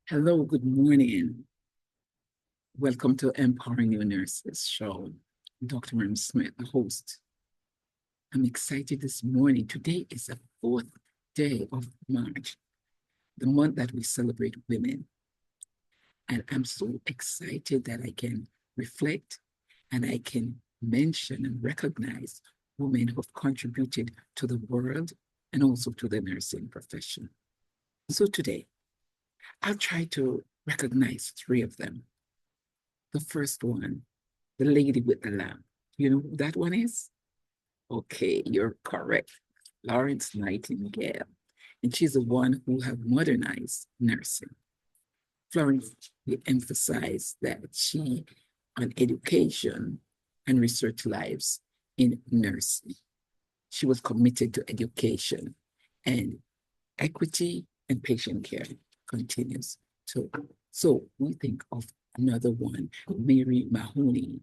Hello, good morning. Welcome to Empowering Your Nurses show. Dr. Miriam Smith, the host. I'm excited this morning. Today is the 4th day of March, the month that we celebrate women. And I'm so excited that I can reflect and I can mention and recognize women who have contributed to the world and also to the nursing profession. So today, I'll try to recognize 3 of them. The first one, the lady with the lamp. You know who that one is? Okay, you're correct. Florence Nightingale. And she's the one who have modernized nursing. Florence emphasized that she on education and research lives in nursing. She was committed to education and equity and patient care continues. So we think of another one, Mary Mahoney,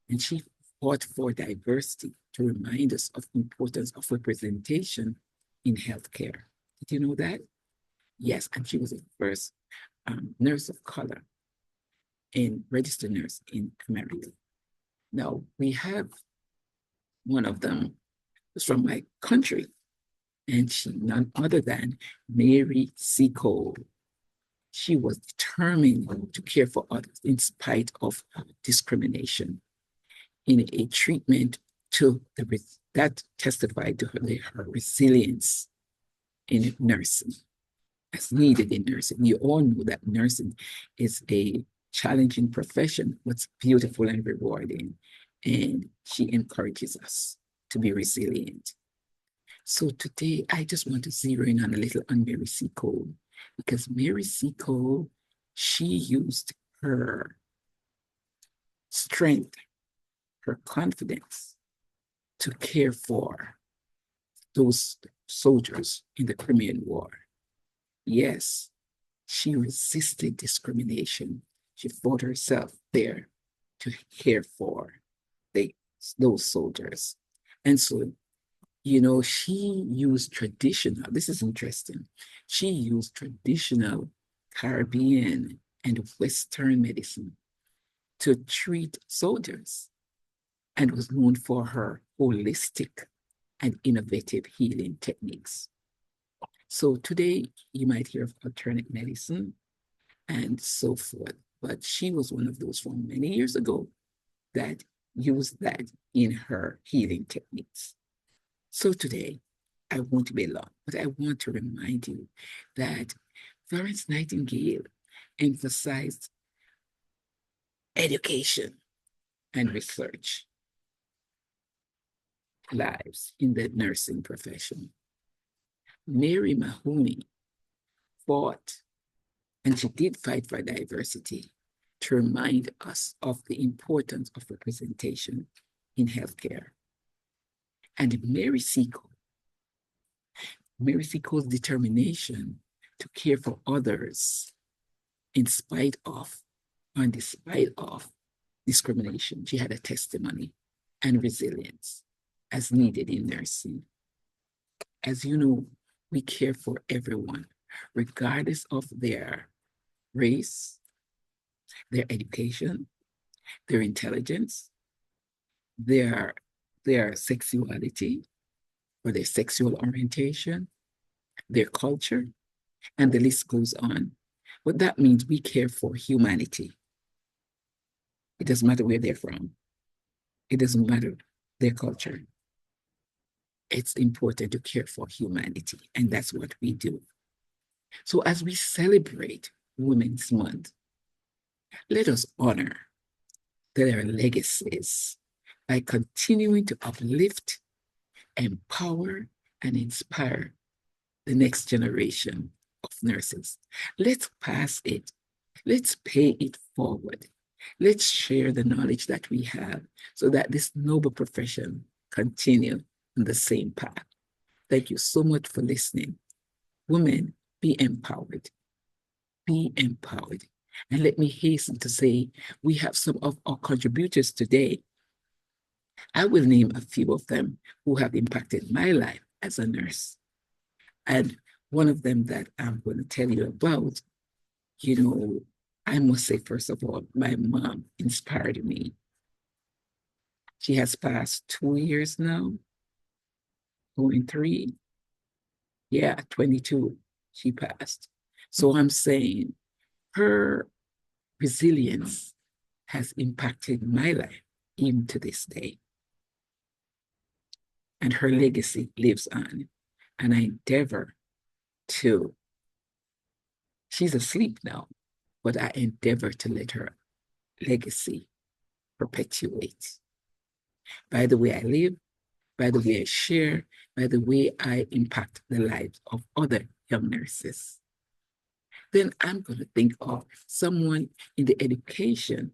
and she fought for diversity to remind us of the importance of representation in healthcare. Did you know that? Yes, and she was the first nurse of color and registered nurse in America. Now, we have one of them who's from my country, and she none other than Mary Seacole. She was determined to care for others in spite of discrimination in a treatment to that testified to her resilience in nursing as needed in nursing. You all know that nursing is a challenging profession, what's beautiful and rewarding. And she encourages us to be resilient. So today, I just want to zero in on a little on Mary Seacole, because Mary Seacole, she used her strength, her confidence to care for those soldiers in the Crimean War. Yes, she resisted discrimination. She fought herself there to care for those soldiers. And so, she used traditional, this is interesting, she used traditional Caribbean and Western medicine to treat soldiers and was known for her holistic and innovative healing techniques. So today you might hear of alternate medicine and so forth, but she was one of those from many years ago that used that in her healing techniques. So today, I won't be long, but I want to remind you that Florence Nightingale emphasized education and research lives in the nursing profession. Mary Mahoney fought, and she did fight for diversity to remind us of the importance of representation in healthcare. And Mary Seacole's determination to care for others in spite of and despite of discrimination. She had a testimony and resilience as needed in nursing. As you know, we care for everyone, regardless of their race, their education, their intelligence, their sexuality or their sexual orientation, their culture, and the list goes on. What that means, we care for humanity. It doesn't matter where they're from. It doesn't matter their culture. It's important to care for humanity, and that's what we do. So as we celebrate Women's Month, let us honor their legacies by continuing to uplift, empower, and inspire the next generation of nurses. Let's pass it. Let's pay it forward. Let's share the knowledge that we have so that this noble profession continue on the same path. Thank you so much for listening. Women, be empowered. Be empowered. And let me hasten to say, we have some of our contributors today. I will name a few of them who have impacted my life as a nurse. And One of them that I'm going to tell you about, I must say, first of all, my mom inspired me. She has passed 2 years now, going 3. Yeah, 22, she passed. So I'm saying her resilience has impacted my life even to this day. And her legacy lives on. And I endeavor to, she's asleep now, but I endeavor to let her legacy perpetuate by the way I live, by the way I share, by the way I impact the lives of other young nurses. Then I'm going to think of someone in the education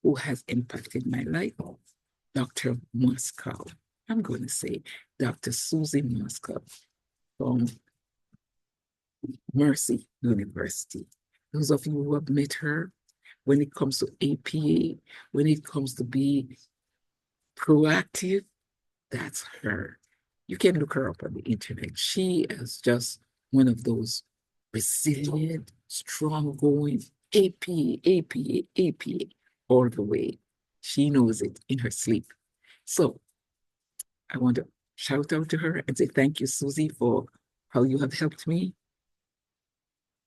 who has impacted my life, Dr. Moscow. I'm going to say Dr. Susie Moscow from Mercy University. Those of you who have met her, when it comes to APA, when it comes to be proactive, that's her. You can look her up on the internet. She is just one of those resilient, strong-going APA all the way. She knows it in her sleep. So I want to shout out to her and say thank you, Susie, for how you have helped me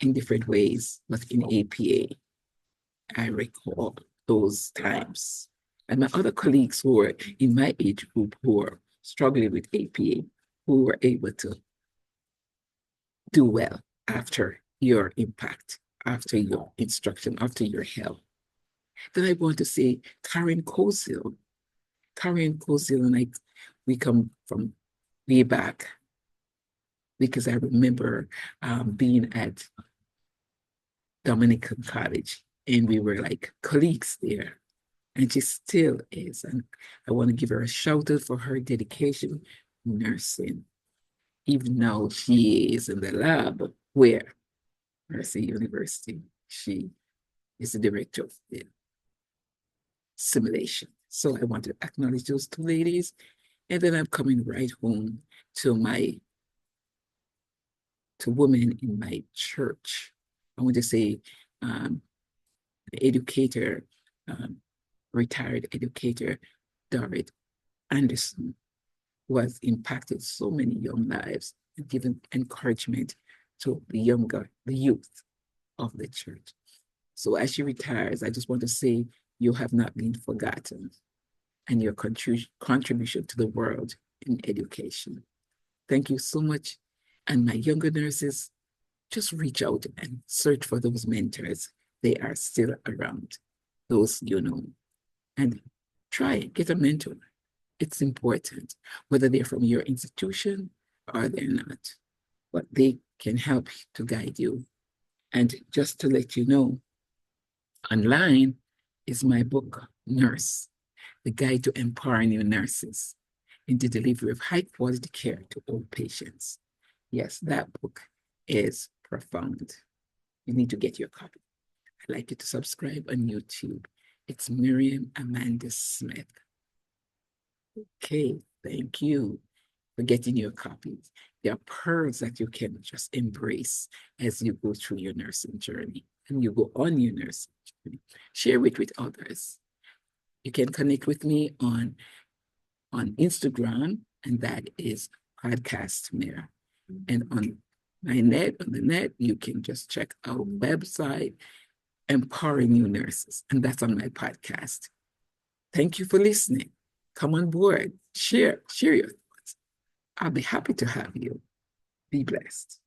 in different ways, but in APA, I recall those times. And my other colleagues who were in my age group who were struggling with APA, who were able to do well after your impact, after your instruction, after your help. Then I want to say Karen Kosil. Karen Kosil and I, we come from way back because I remember being at Dominican College and we were like colleagues there. And she still is. And I want to give her a shout out for her dedication nursing. Even now she is in the lab where Mercy University. She is the director of the simulation. So I want to acknowledge those two ladies. And then I'm coming right home to women in my church. I want to say the educator, retired educator, Dorrit Anderson, who has impacted so many young lives and given encouragement to the youth of the church. So as she retires, I just want to say you have not been forgotten and your contribution to the world in education. Thank you so much. And my younger nurses, just reach out and search for those mentors. They are still around, those you know. And try it, get a mentor. It's important, whether they're from your institution or they're not, but they can help to guide you. And just to let you know, online is my book, Nurse, the Guide to Empowering New Nurses in the Delivery of High Quality Care to All Patients. Yes, that book is profound. You need to get your copy. I'd like you to subscribe on YouTube. It's Miriam Amanda Smith. Okay, thank you for getting your copies. There are pearls that you can just embrace as you go through your nursing journey and you go on your nursing journey. Share it with others. You can connect with me on Instagram, and that is Podcast Mirror. And on the net, you can just check our website, Empowering New Nurses, and that's on my podcast. Thank you for listening. Come on board, share your thoughts. I'll be happy to have you. Be blessed.